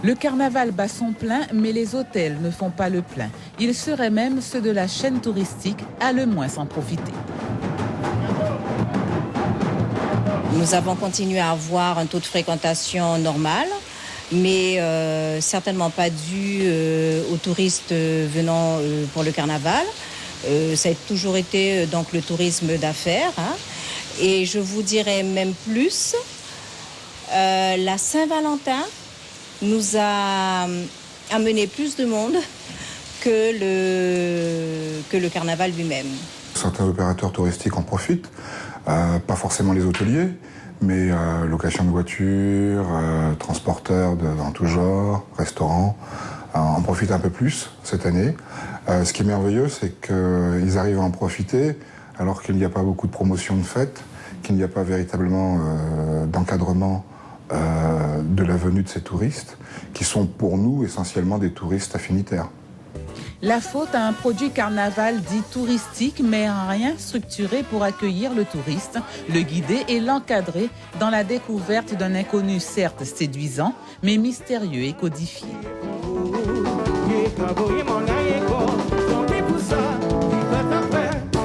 Le carnaval bat son plein, mais les hôtels ne font pas le plein. Ils seraient même ceux de la chaîne touristique à le moins s'en profiter. Nous avons continué à avoir un taux de fréquentation normal, mais certainement pas dû aux touristes venant pour le carnaval. Ça a toujours été donc le tourisme d'affaires. Hein. Et je vous dirais même plus, la Saint-Valentin nous a amené plus de monde que le carnaval lui-même. Certains opérateurs touristiques en profitent, pas forcément les hôteliers, mais location de voitures, transporteurs en tout genre, restaurants, en profitent un peu plus cette année. Ce qui est merveilleux, c'est qu'ils arrivent à en profiter alors qu'il n'y a pas beaucoup de promotions de fêtes, qu'il n'y a pas véritablement d'encadrement de la venue de ces touristes, qui sont pour nous essentiellement des touristes affinitaires. La faute à un produit carnaval dit touristique, mais rien structuré pour accueillir le touriste, le guider et l'encadrer dans la découverte d'un inconnu certes séduisant, mais mystérieux et codifié.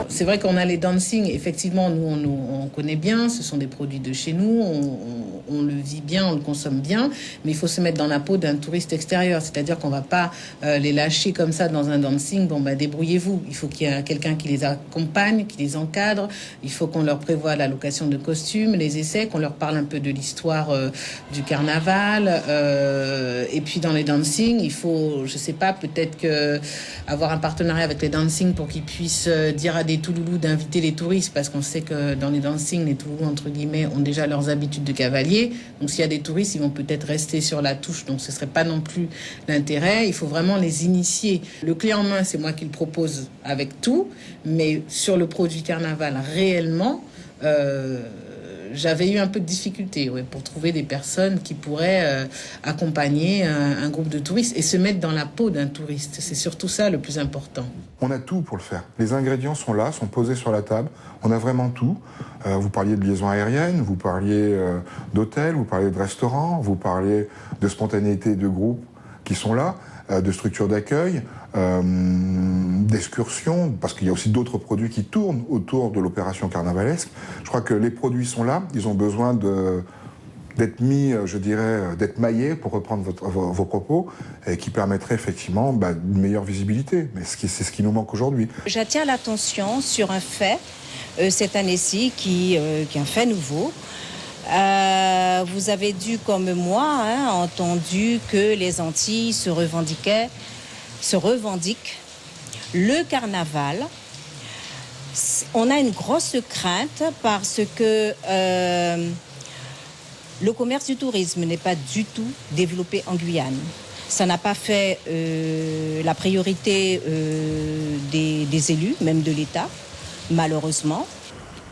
C'est vrai qu'on a les dancing, effectivement, nous on connaît bien, ce sont des produits de chez nous, on le vit bien, on le consomme bien, mais il faut se mettre dans la peau d'un touriste extérieur, c'est-à-dire qu'on va pas les lâcher comme ça dans un dancing, bon bah débrouillez-vous, il faut qu'il y ait quelqu'un qui les accompagne, qui les encadre, il faut qu'on leur prévoie la location de costumes, les essais, qu'on leur parle un peu de l'histoire du carnaval, et puis dans les dancing, il faut, je sais pas, peut-être que avoir un partenariat avec les dancing pour qu'ils puissent dire à des Touloulous d'inviter les touristes, parce qu'on sait que dans les dancing, les Touloulous, entre guillemets, ont déjà leurs habitudes de cavalier. Donc s'il y a des touristes, ils vont peut-être rester sur la touche, donc ce serait pas non plus l'intérêt. Il faut vraiment les initier. Le clé en main, c'est moi qui le propose avec tout, mais sur le produit carnaval, réellement, j'avais eu un peu de difficulté pour trouver des personnes qui pourraient accompagner un groupe de touristes et se mettre dans la peau d'un touriste. C'est surtout ça le plus important. On a tout pour le faire. Les ingrédients sont là, sont posés sur la table. On a vraiment tout. Vous parliez de liaison aérienne, vous parliez d'hôtel, vous parliez de restaurants, vous parliez de spontanéité de groupes qui sont là, de structures d'accueil, d'excursions, parce qu'il y a aussi d'autres produits qui tournent autour de l'opération carnavalesque. Je crois que les produits sont là, ils ont besoin d'être mis, je dirais, d'être maillés, pour reprendre vos propos, et qui permettrait effectivement une meilleure visibilité. Mais c'est ce qui nous manque aujourd'hui. J'attire l'attention sur un fait, cette année-ci, qui est un fait nouveau. Vous avez dû, comme moi, entendu que les Antilles se revendiquent le carnaval. On a une grosse crainte parce que le commerce du tourisme n'est pas du tout développé en Guyane. Ça n'a pas fait la priorité des élus, même de l'État, malheureusement.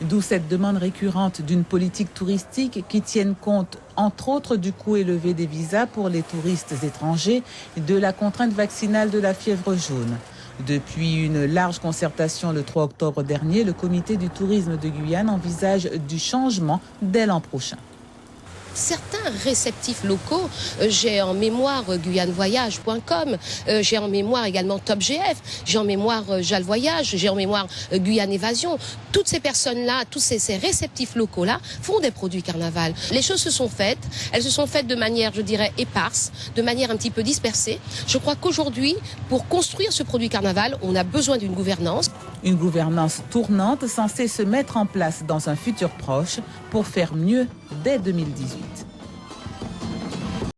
D'où cette demande récurrente d'une politique touristique qui tienne compte, entre autres, du coût élevé des visas pour les touristes étrangers, de la contrainte vaccinale de la fièvre jaune. Depuis une large concertation le 3 octobre dernier, le comité du tourisme de Guyane envisage du changement dès l'an prochain. Certains réceptifs locaux, j'ai en mémoire guyanevoyage.com, j'ai en mémoire également Top GF, j'ai en mémoire Jal Voyage, j'ai en mémoire Guyane Évasion. Toutes ces personnes-là, tous ces réceptifs locaux-là font des produits carnaval. Les choses se sont faites, elles se sont faites de manière, je dirais, éparse, de manière un petit peu dispersée. Je crois qu'aujourd'hui, pour construire ce produit carnaval, on a besoin d'une gouvernance. Une gouvernance tournante censée se mettre en place dans un futur proche pour faire mieux dès 2018.